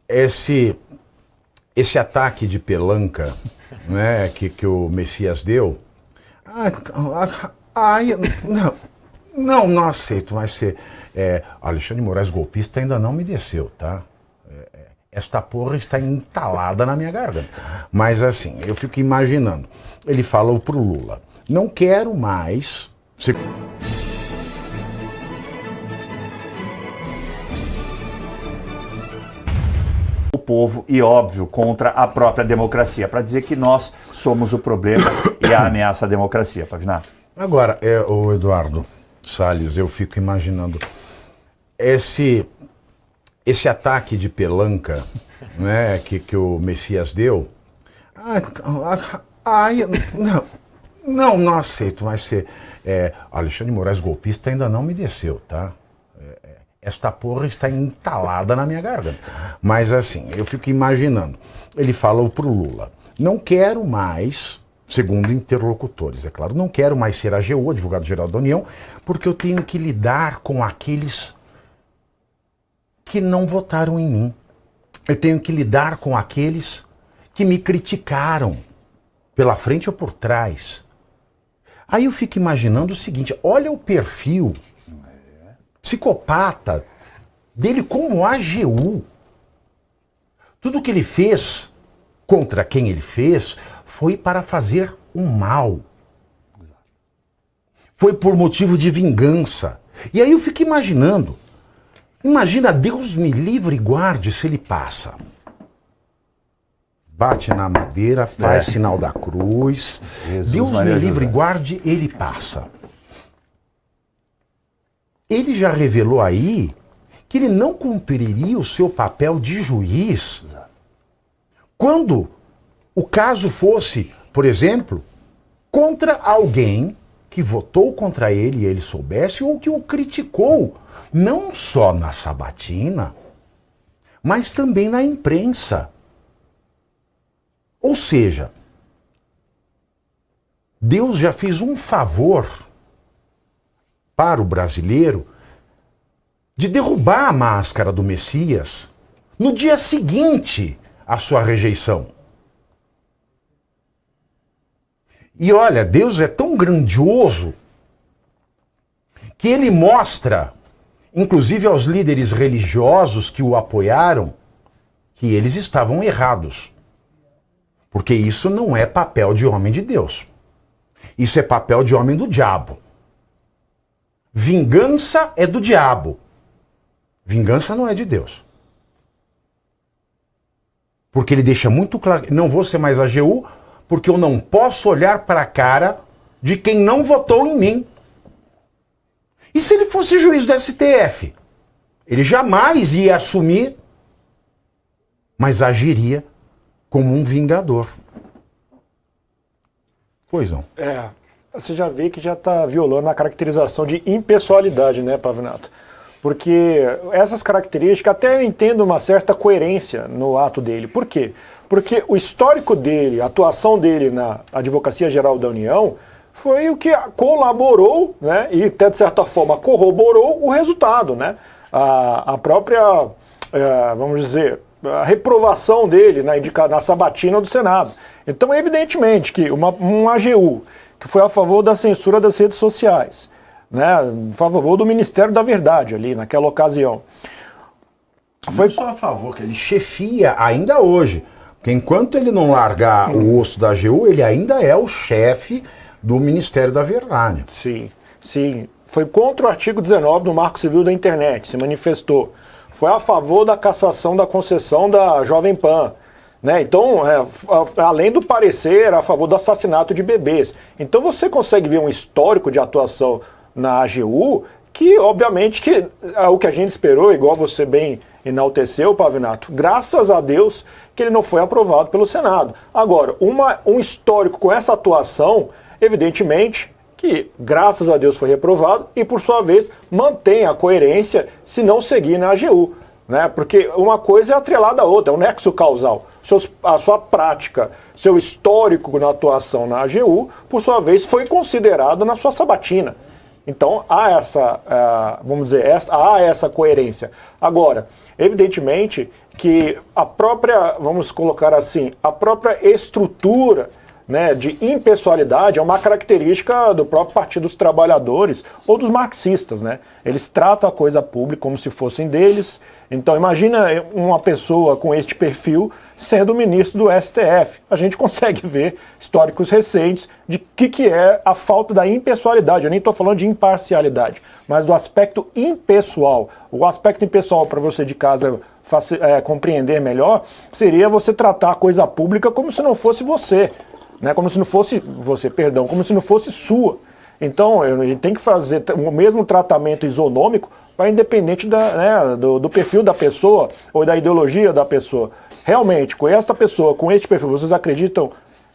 esse ataque de pelanca, né, que o Messias deu, não aceito, mas Alexandre de Moraes golpista ainda não me desceu, tá? Esta porra está entalada na minha garganta. Mas assim, eu fico imaginando, ele falou pro Lula, não quero mais... O povo e, óbvio, contra a própria democracia, para dizer que nós somos o problema e a ameaça à democracia, Pavinato. Agora, o Eduardo Salles, eu fico imaginando esse ataque de pelanca, né, que o Messias deu, não aceito, mas Alexandre de Moraes golpista ainda não me desceu, tá? Esta porra está entalada na minha garganta. Mas assim, eu fico imaginando, ele falou pro Lula, não quero mais, segundo interlocutores, é claro, não quero mais ser AGU, advogado-geral da União, porque eu tenho que lidar com aqueles que não votaram em mim. Eu tenho que lidar com aqueles que me criticaram, pela frente ou por trás. Aí eu fico imaginando o seguinte, olha o perfil psicopata dele como AGU. Tudo que ele fez, contra quem ele fez, foi para fazer um mal. Foi por motivo de vingança. E aí eu fico imaginando, imagina, Deus me livre e guarde se ele passa. Bate na madeira, faz sinal da cruz. Jesus, Deus Maria me livre e guarde, ele passa. Ele já revelou aí que ele não cumpriria o seu papel de juiz quando o caso fosse, por exemplo, contra alguém que votou contra ele e ele soubesse ou que o criticou, não só na sabatina, mas também na imprensa. Ou seja, Deus já fez um favor para o brasileiro de derrubar a máscara do Messias no dia seguinte à sua rejeição. E olha, Deus é tão grandioso que ele mostra, inclusive aos líderes religiosos que o apoiaram, que eles estavam errados. Porque isso não é papel de homem de Deus. Isso é papel de homem do diabo. Vingança é do diabo. Vingança não é de Deus. Porque ele deixa muito claro, não vou ser mais AGU, porque eu não posso olhar para a cara de quem não votou em mim. E se ele fosse juiz do STF? Ele jamais ia assumir, mas agiria como um vingador. Pois não. Você já vê que já está violando a caracterização de impessoalidade, né, Pavinato? Porque essas características, até eu entendo uma certa coerência no ato dele. Por quê? Porque o histórico dele, a atuação dele na Advocacia Geral da União, foi o que colaborou, né, e até de certa forma corroborou o resultado, né? A própria, vamos dizer, a reprovação dele na sabatina do Senado. Então, evidentemente que um AGU que foi a favor da censura das redes sociais, né, a favor do Ministério da Verdade ali naquela ocasião. Foi só a favor, que ele chefia ainda hoje. Porque enquanto ele não largar o osso da AGU, ele ainda é o chefe do Ministério da Verdade. Sim, sim. Foi contra o artigo 19 do Marco Civil da Internet, se manifestou. Foi a favor da cassação da concessão da Jovem Pan. Né? Então, além do parecer, era a favor do assassinato de bebês. Então você consegue ver um histórico de atuação na AGU que, obviamente, que é o que a gente esperou, igual você bem enalteceu, Pavinato, graças a Deus que ele não foi aprovado pelo Senado. Agora, um histórico com essa atuação, evidentemente, que graças a Deus foi reprovado e, por sua vez, mantém a coerência se não seguir na AGU. Né? Porque uma coisa é atrelada à outra, é um nexo causal. A sua prática, seu histórico na atuação na AGU, por sua vez, foi considerado na sua sabatina. Então, há essa, vamos dizer, há essa coerência. Agora, Evidentemente que a própria, vamos colocar assim, a própria estrutura, né, de impessoalidade é uma característica do próprio Partido dos Trabalhadores ou dos marxistas, né? Eles tratam a coisa pública como se fossem deles. Então imagina uma pessoa com este perfil sendo ministro do STF. A gente consegue ver históricos recentes de que é a falta da impessoalidade. Eu nem estou falando de imparcialidade, mas do aspecto impessoal. O aspecto impessoal, para você de casa compreender melhor, seria você tratar a coisa pública como se não fosse você. Né, como se não fosse você, perdão, como se não fosse sua. Então, ele tem que fazer o mesmo tratamento isonômico para independente do perfil da pessoa ou da ideologia da pessoa. Realmente, com esta pessoa, com este perfil, vocês acreditam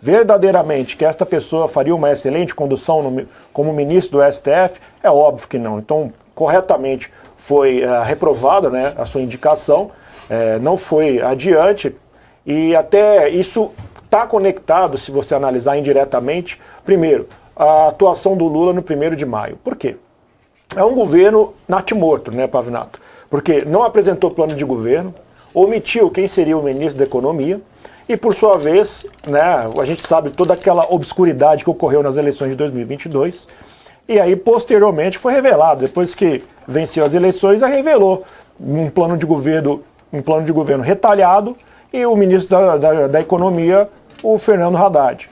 verdadeiramente que esta pessoa faria uma excelente condução como ministro do STF? É óbvio que não. Então, corretamente foi reprovada, né, a sua indicação, não foi adiante, e até isso está conectado, se você analisar indiretamente, primeiro, a atuação do Lula no 1º de maio. Por quê? É um governo natimorto, né, Pavinato? Porque não apresentou plano de governo, omitiu quem seria o ministro da Economia, e por sua vez, né, a gente sabe toda aquela obscuridade que ocorreu nas eleições de 2022, e aí posteriormente foi revelado, depois que venceu as eleições, revelou um plano de governo retalhado, e o ministro da Economia, o Fernando Haddad.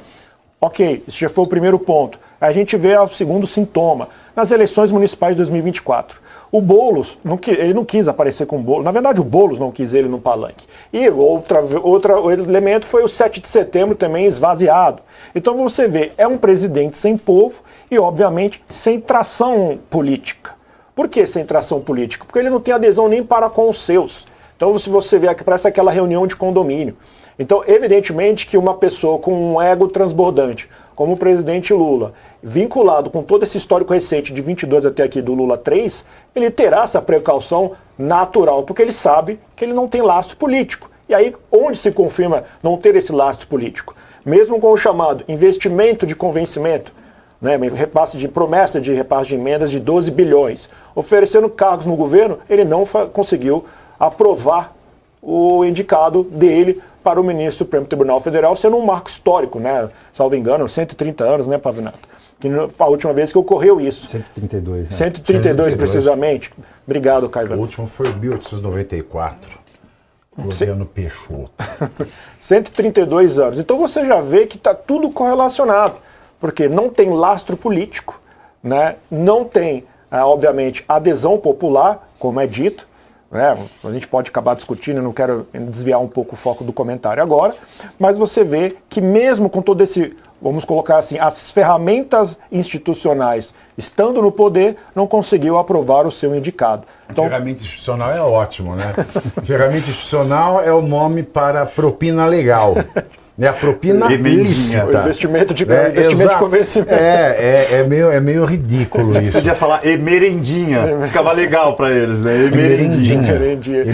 Ok, esse já foi o primeiro ponto. A gente vê o segundo sintoma. Nas eleições municipais de 2024. O Boulos, ele não quis aparecer com o Boulos. Na verdade, o Boulos não quis ele no palanque. E outro elemento foi o 7 de setembro também esvaziado. Então você vê, é um presidente sem povo e, obviamente, sem tração política. Por que sem tração política? Porque ele não tem adesão nem para com os seus. Então, se você vê, parece aquela reunião de condomínio. Então, evidentemente que uma pessoa com um ego transbordante, como o presidente Lula, vinculado com todo esse histórico recente de 22 até aqui do Lula 3, ele terá essa precaução natural, porque ele sabe que ele não tem lastro político. E aí, onde se confirma não ter esse lastro político? Mesmo com o chamado investimento de convencimento, né, promessa de repasse de emendas de 12 bilhões, oferecendo cargos no governo, ele não conseguiu aprovar o indicado dele para o ministro do Supremo Tribunal Federal, sendo um marco histórico, né? Salvo engano, 130 anos, né, Pavinato? Que a última vez que ocorreu isso. 132. Né? 132, precisamente. Obrigado, Caio. O último foi 1894, governo Peixoto. 132 anos. Então você já vê que está tudo correlacionado, porque não tem lastro político, né? Não tem, obviamente, adesão popular, como é dito, né? A gente pode acabar discutindo, eu não quero desviar um pouco o foco do comentário agora, mas você vê que mesmo com todo esse, vamos colocar assim, as ferramentas institucionais estando no poder, não conseguiu aprovar o seu indicado. Então, ferramenta institucional é ótimo, né? Ferramenta institucional é o nome para propina legal. É a propina ilícita. O investimento de convencimento. É meio ridículo isso. Podia falar merendinha, ficava legal para eles, né?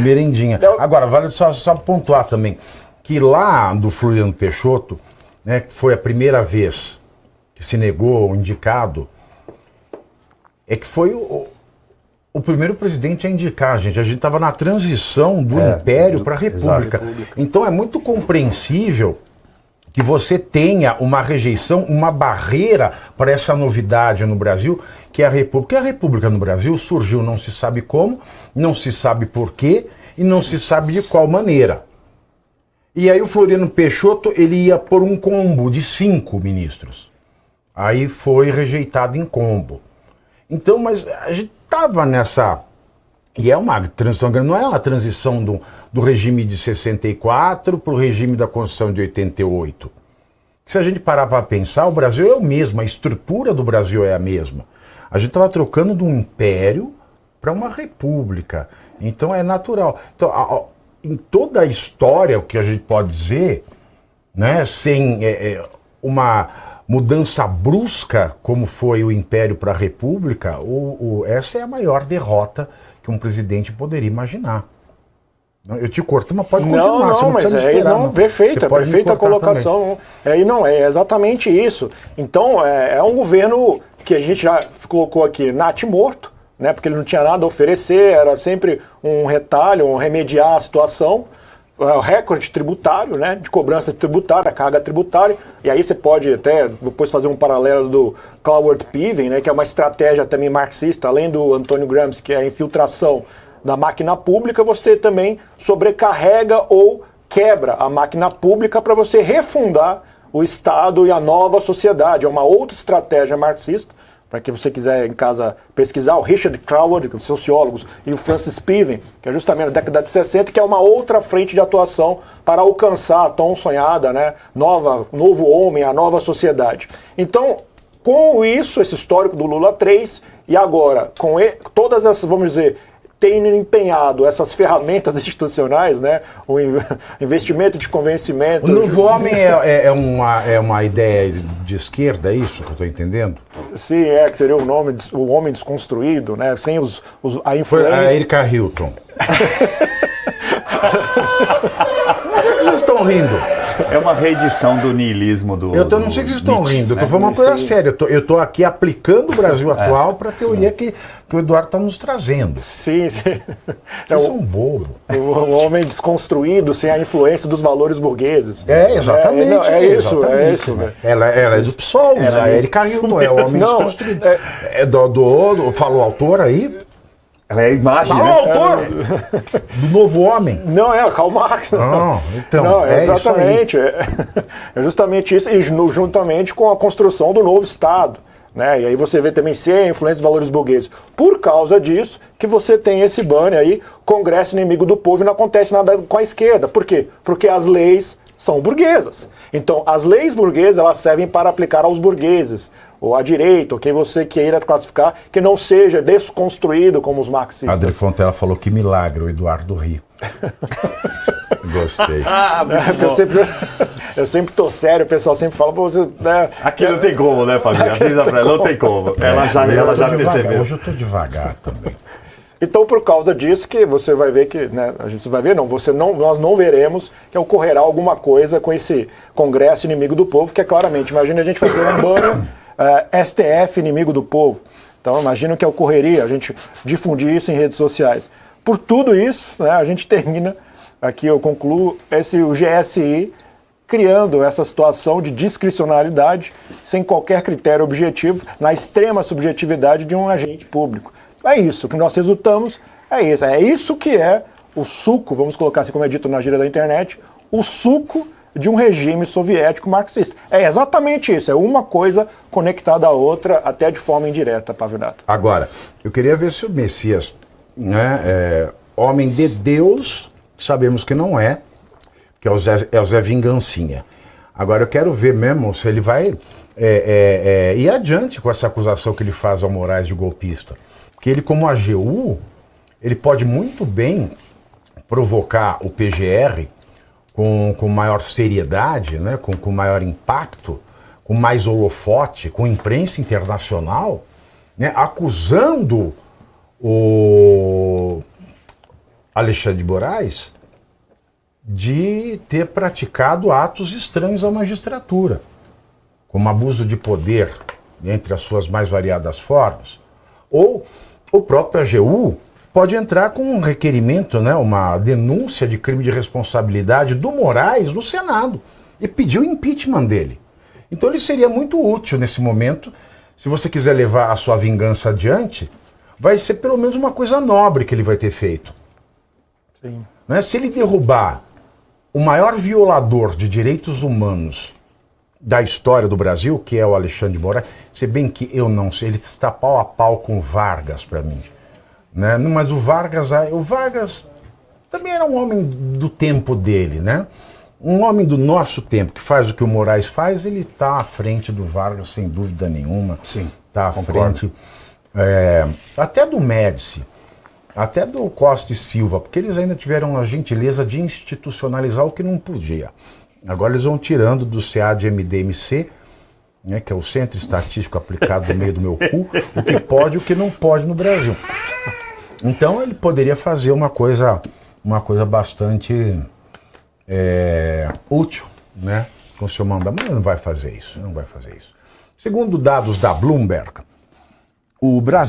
Merendinha. Agora, vale só pontuar também, que lá do Floriano Peixoto, né, que foi a primeira vez que se negou o indicado, é que foi o primeiro presidente a indicar, gente. A gente estava na transição do Império para a República. Então é muito compreensível que você tenha uma rejeição, uma barreira para essa novidade no Brasil, que é a República. E a República no Brasil surgiu não se sabe como, não se sabe por quê e não se sabe de qual maneira. E aí o Floriano Peixoto, ele ia por um combo de 5 ministros. Aí foi rejeitado em combo. Então, mas a gente estava nessa... E é uma transição grande, não é uma transição do regime de 64 para o regime da Constituição de 88. Se a gente parar para pensar, o Brasil é o mesmo, a estrutura do Brasil é a mesma. A gente estava trocando de um império para uma república. Então é natural. Então, em toda a história, o que a gente pode dizer, né, sem uma mudança brusca, como foi o império para a república, essa é a maior derrota que um presidente poderia imaginar. Eu te corto, mas pode continuar. Não, mas perfeita a colocação. É exatamente isso. Então, é um governo que a gente já colocou aqui natimorto, né, porque ele não tinha nada a oferecer, era sempre um retalho, um remediar a situação, o recorde tributário, né, de cobrança tributária, carga tributária, e aí você pode até depois fazer um paralelo do Cloward Piven, né, que é uma estratégia também marxista, além do Antônio Gramsci, que é a infiltração da máquina pública, você também sobrecarrega ou quebra a máquina pública para você refundar o Estado e a nova sociedade. É uma outra estratégia marxista, para quem você quiser em casa pesquisar, o Richard Cloward, que é um sociólogo, e o Francis Piven, que é justamente na década de 60, que é uma outra frente de atuação para alcançar a tão sonhada, né, novo homem, a nova sociedade. Então, com isso, esse histórico do Lula 3, e agora, com todas essas, vamos dizer, tendo empenhado essas ferramentas institucionais, né, o investimento de convencimento... O novo homem é uma ideia de esquerda, é isso que eu estou entendendo? Sim, que seria o homem desconstruído, né, sem a influência... Foi a Erika Hilton. Por que vocês estão rindo? É uma reedição do niilismo do... Eu não sei que vocês estão Nietzsche, rindo, eu né? tô falando uma coisa séria. Eu tô aqui aplicando o Brasil atual para a teoria que o Eduardo está nos trazendo. Sim, sim. Vocês são bobos. O homem desconstruído, sem a influência dos valores burgueses. Exatamente. É isso. Né? Ela é do PSOL, a Erika Hilton é o homem desconstruído. Falou o autor aí? Ela é a imagem, Falou o autor do novo homem. Não, é Karl Marx. Então, não, é exatamente. É justamente isso, e juntamente com a construção do novo Estado. Né? E aí você vê também sem a influência dos valores burgueses. Por causa disso, que você tem esse banner aí, Congresso Inimigo do Povo, e não acontece nada com a esquerda. Por quê? Porque as leis são burguesas. Então, as leis burguesas, elas servem para aplicar aos burgueses, ou à direita, ou quem você queira classificar, que não seja desconstruído como os marxistas. Adri Fontela falou que milagre, o Eduardo ri. Gostei. Eu sempre tô sério, o pessoal sempre fala pra você... Né, aqui não tem como, né, Fabinho? Avisa pra ela, não tem como. Ela já percebeu. Hoje eu tô devagar também. Então, por causa disso, que você vai ver que, né, a gente vai ver, nós não veremos que ocorrerá alguma coisa com esse Congresso Inimigo do Povo, que é claramente, imagina a gente fazer um banner STF Inimigo do Povo. Então, imagina o que ocorreria, a gente difundir isso em redes sociais. Por tudo isso, né, a gente termina, aqui eu concluo, o GSI criando essa situação de discricionalidade, sem qualquer critério objetivo, na extrema subjetividade de um agente público. É isso que nós resultamos, é isso que é o suco, vamos colocar assim como é dito na gíria da internet, o suco de um regime soviético marxista. É exatamente isso, é uma coisa conectada à outra, até de forma indireta, Pavinato. Agora, eu queria ver se o Messias, né, homem de Deus, sabemos que não é, que é o Zé Vingancinha. Agora eu quero ver mesmo se ele vai ir adiante com essa acusação que ele faz ao Moraes de golpista. Porque ele, como AGU, ele pode muito bem provocar o PGR com maior seriedade, né, com maior impacto, com mais holofote, com imprensa internacional, né, acusando o Alexandre de Moraes de ter praticado atos estranhos à magistratura, como abuso de poder, entre as suas mais variadas formas. Ou o próprio AGU pode entrar com um requerimento, né, uma denúncia de crime de responsabilidade do Moraes no Senado e pedir o impeachment dele. Então ele seria muito útil nesse momento, se você quiser levar a sua vingança adiante, vai ser pelo menos uma coisa nobre que ele vai ter feito. Sim. Né? Se ele derrubar o maior violador de direitos humanos da história do Brasil, que é o Alexandre de Moraes, se bem que eu não sei, ele está pau a pau com o Vargas para mim. Né? Mas o Vargas também era um homem do tempo dele, né? Um homem do nosso tempo, que faz o que o Moraes faz, ele está à frente do Vargas, sem dúvida nenhuma. Sim, está à frente até do Médici, até do Costa e Silva, porque eles ainda tiveram a gentileza de institucionalizar o que não podia. Agora eles vão tirando do CAD-MDMC, né, que é o Centro Estatístico Aplicado no meio do meu cu, o que pode e o que não pode no Brasil. Então ele poderia fazer uma coisa bastante útil, né, com o seu mandato, mas não vai fazer isso. Segundo dados da Bloomberg, o Brasil